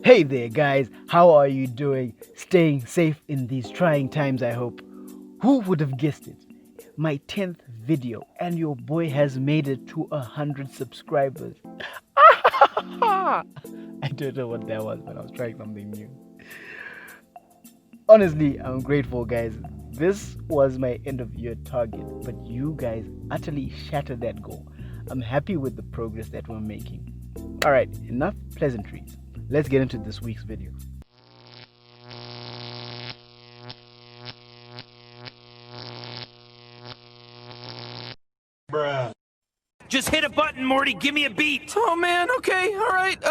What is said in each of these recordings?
Hey there, guys. How are you doing? Staying safe in these trying times, I hope. Who would have guessed it? My 10th video, and your boy has made it to 100 subscribers. I don't know what that was, but I was trying something new. Honestly, I'm grateful, guys. This was my end of year target, but you guys utterly shattered that goal. I'm happy with the progress that we're making. Alright, enough pleasantries. Let's get into this week's video. Bruh. Just hit a button, Morty. Give me a beat. Oh man, okay, alright,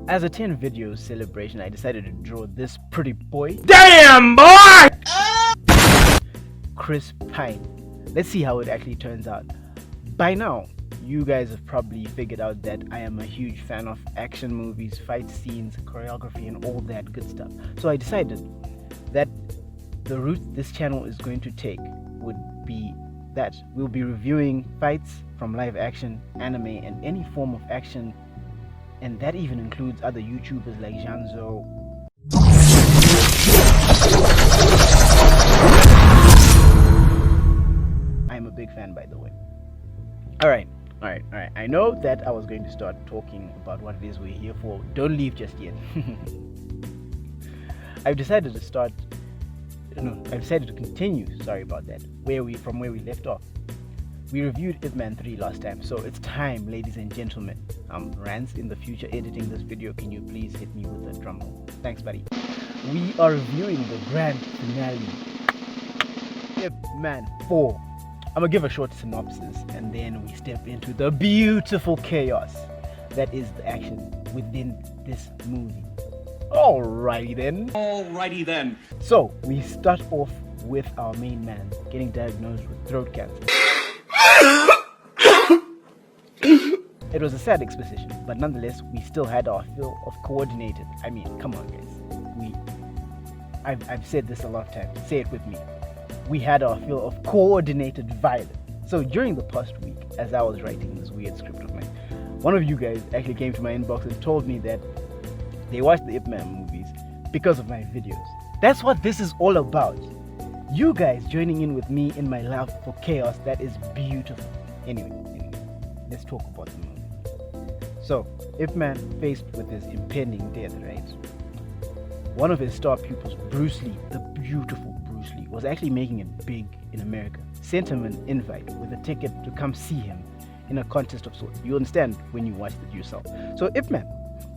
As a 10 video celebration, I decided to draw this pretty boy. Damn, boy! Chris Pine. Let's see how it actually turns out. By now, you guys have probably figured out that I am a huge fan of action movies, fight scenes, choreography, and all that good stuff. So I decided that the route this channel is going to take would be that we'll be reviewing fights from live action, anime, and any form of action, and that even includes other YouTubers like Jhanzou. I'm a big fan, by the way. Alright. I know that I was going to start talking about what it is we're here for. Don't leave just yet. I've decided to continue, sorry about that, from where we left off. We reviewed Ipman 3 last time, so it's time, ladies and gentlemen. Rance, in the future editing this video, can you please hit me with a drum roll? Thanks, buddy. We are reviewing the grand finale, Ipman 4. I'm gonna give a short synopsis, and then we step into the beautiful chaos that is the action within this movie. Alrighty then. So, we start off with our main man getting diagnosed with throat cancer. It was a sad exposition, but nonetheless, we still had our fill of coordinated. I mean, come on, guys. I've said this a lot of times. Say it with me. We had our fill of coordinated violence. So during the past week, as I was writing this weird script of mine, one of you guys actually came to my inbox and told me that they watched the Ipman movies because of my videos. That's what this is all about. You guys joining in with me in my love for chaos that is beautiful. Anyway, let's talk about the movie. So, Ipman, faced with his impending death, right? One of his star pupils, Bruce Lee, the beautiful Bruce Lee, was actually making it big in America. Sent him an invite with a ticket to come see him in a contest of sorts. You understand when you watched it yourself. So Ipman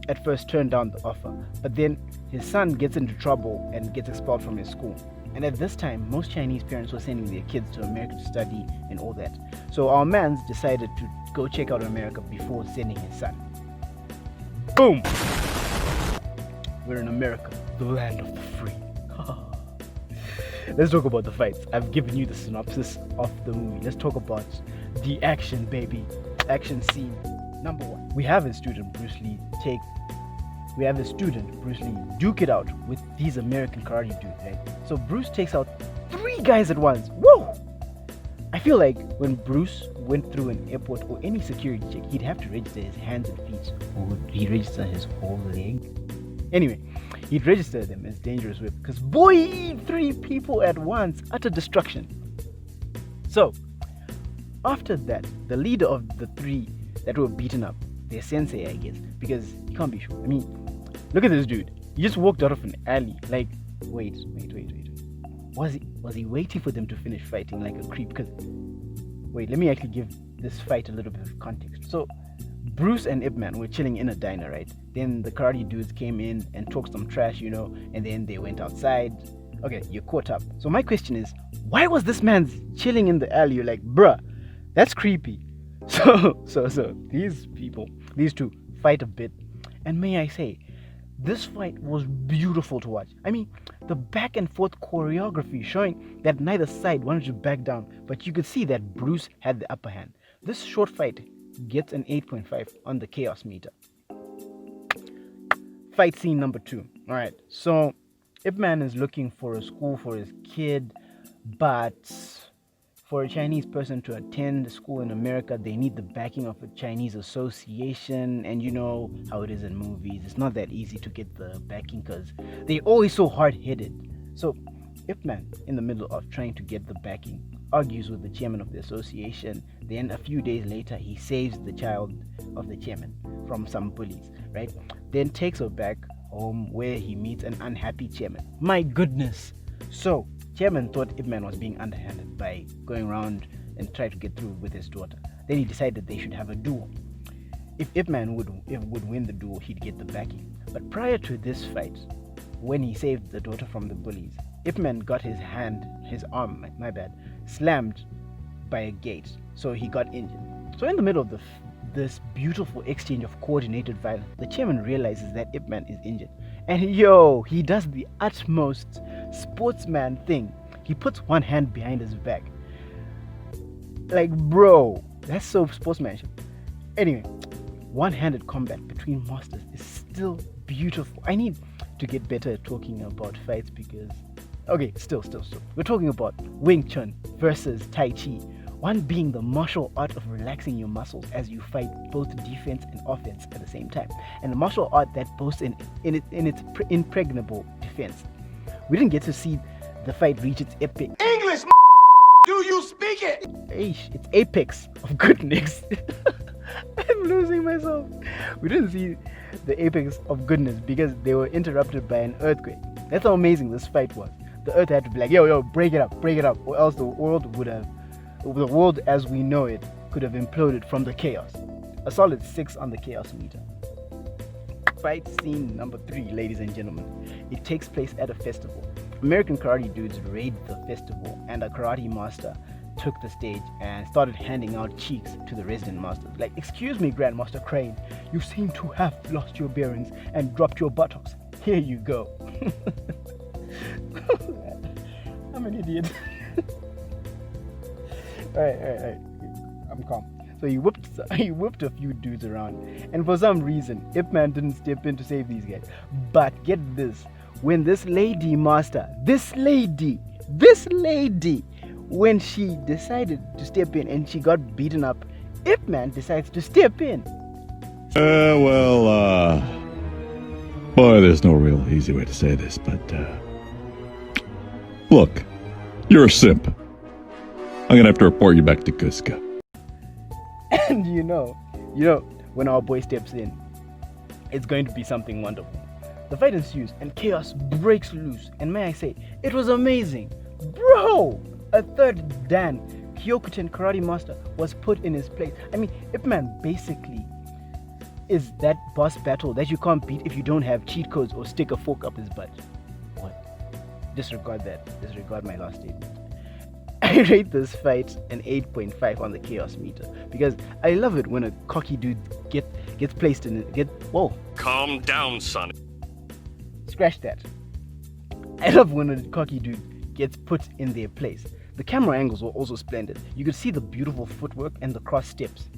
at first turned down the offer, but then his son gets into trouble and gets expelled from his school. And at this time, most Chinese parents were sending their kids to America to study and all that. So our man decided to go check out America before sending his son. Boom! We're in America, the land of the free. Let's talk about the fights. I've given you the synopsis of the movie. Let's talk about the action, baby. Action scene number 1. We have a student, Bruce Lee, duke it out with these American karate dudes, right? So Bruce takes out 3 guys at once. Whoa! I feel like when Bruce went through an airport or any security check, he'd have to register his hands and feet, or would he register his whole leg? Anyway, he'd register them as dangerous weapons, because boy, 3 people at once, utter destruction. So, after that, the leader of the 3 that were beaten up, their sensei, I guess, because you can't be sure. I mean, look at this dude. He just walked out of an alley. Like, wait. Was he waiting for them to finish fighting like a creep? Because, wait, let me actually give this fight a little bit of context. So, Bruce and Ipman were chilling in a diner, right? Then the karate dudes came in and talked some trash, and then they went outside. Okay, you're caught up. So my question is, why was this man chilling in the alley? You're like, bruh, that's creepy. So these 2 fight a bit, and may I say, this fight was beautiful to watch. I mean, the back and forth choreography showing that neither side wanted to back down, but you could see that Bruce had the upper hand. This short fight gets an 8.5 on the chaos meter. Fight scene number 2. All right. So Ipman is looking for a school for his kid, but for a Chinese person to attend school in America, they need the backing of a Chinese association. And you know how it is in movies. It's not that easy to get the backing because they're always so hard-headed. So Ipman, in the middle of trying to get the backing, argues with the chairman of the association. Then a few days later, he saves the child of the chairman from some bullies, right? Then takes her back home where he meets an unhappy chairman. My goodness! So chairman thought Ipman was being underhanded by going around and try to get through with his daughter. Then he decided they should have a duel. If Ipman would win the duel, he'd get the backing. But prior to this fight, when he saved the daughter from the bullies, Ipman got his arm, slammed by a gate, so he got injured. So in the middle of this beautiful exchange of coordinated violence, the chairman realizes that Ipman is injured. And he does the utmost sportsman thing. He puts one hand behind his back. Like, bro, that's so sportsmanship. Anyway, one-handed combat between masters is still beautiful. I need to get better at talking about fights because... Okay, still. We're talking about Wing Chun versus Tai Chi. One being the martial art of relaxing your muscles as you fight both defense and offense at the same time, and the martial art that boasts in its impregnable defense. We didn't get to see the fight reach its epic. English, do you speak it? It's apex of goodness. I'm losing myself. We didn't see the apex of goodness because they were interrupted by an earthquake. That's how amazing this fight was. The earth had to be like, yo, break it up, or else the world as we know it could have imploded from the chaos. A solid 6 on the chaos meter. Fight scene number 3, ladies and gentlemen. It takes place at a festival. American karate dudes raid the festival, and a karate master took the stage and started handing out cheeks to the resident masters. Like, excuse me, Grandmaster Crane, you seem to have lost your bearings and dropped your buttocks. Here you go. I'm an idiot. Alright. I'm calm. So he whipped a few dudes around, and for some reason, Ipman didn't step in to save these guys. But get this, when this lady, when she decided to step in and she got beaten up, Ipman decides to step in. Boy, there's no real easy way to say this, but, look, you're a simp. I'm gonna have to report you back to Cusco. And you know, when our boy steps in, it's going to be something wonderful. The fight ensues and chaos breaks loose, and may I say, it was amazing. Bro! A third Dan Kyokuchen karate master was put in his place. I mean, Ipman basically is that boss battle that you can't beat if you don't have cheat codes or stick a fork up his butt. What? Disregard that. Disregard my last statement. I rate this fight an 8.5 on the chaos meter because I love it when a cocky dude gets placed in it. Whoa. Calm down, son. Scratch that. I love when a cocky dude gets put in their place. The camera angles were also splendid. You could see the beautiful footwork and the cross steps.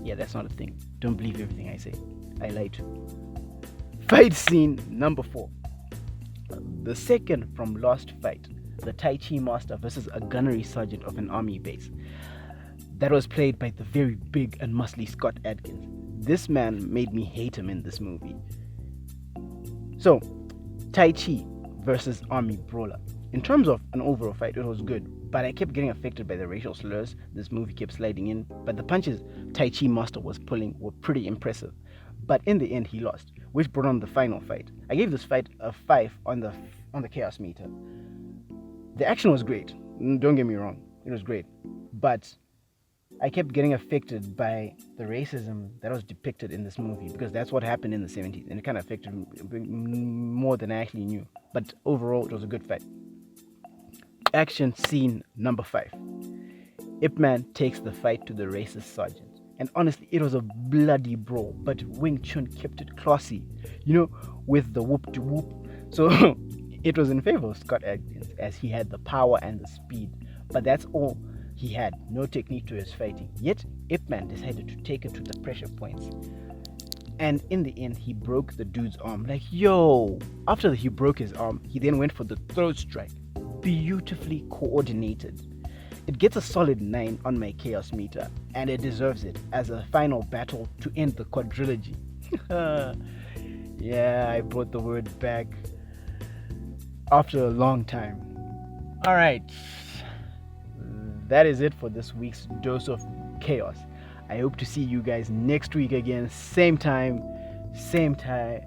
Yeah, that's not a thing. Don't believe everything I say. I lie too. Fight scene number 4. The second from last fight. The Tai Chi master versus a gunnery sergeant of an army base. That was played by the very big and muscly Scott Adkins. This man made me hate him in this movie. So, Tai Chi versus army brawler. In terms of an overall fight, it was good, but I kept getting affected by the racial slurs this movie kept sliding in. But the punches Tai Chi master was pulling were pretty impressive. But in the end, he lost, which brought on the final fight. I gave this fight a 5 on the chaos meter. The action was great. Don't get me wrong, it was great, but I kept getting affected by the racism that was depicted in this movie because that's what happened in the 70s, and it kind of affected me more than I actually knew. But overall, it was a good fight. Action scene number 5. Ipman takes the fight to the racist sergeant, and honestly, it was a bloody brawl, but Wing Chun kept it classy, with the whoop to whoop. So it was in favor of Scott Adkins as he had the power and the speed, but that's all he had, no technique to his fighting. Yet Ipman decided to take it to the pressure points. And in the end, he broke the dude's arm. Like, yo! After he broke his arm, he then went for the throat strike. Beautifully coordinated. It gets a solid 9 on my chaos meter, and it deserves it as a final battle to end the quadrilogy. Yeah, I brought the word back after a long time. Alright, that is it for this week's dose of chaos. I hope to see you guys next week again, same time, same place.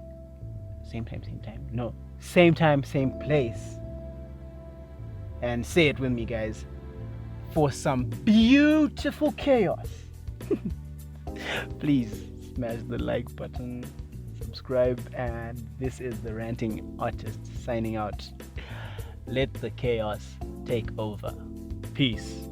And say it with me, guys, for some beautiful chaos. Please smash the like button, subscribe, and this is the Ranting Artist signing out. Let the chaos take over. Peace.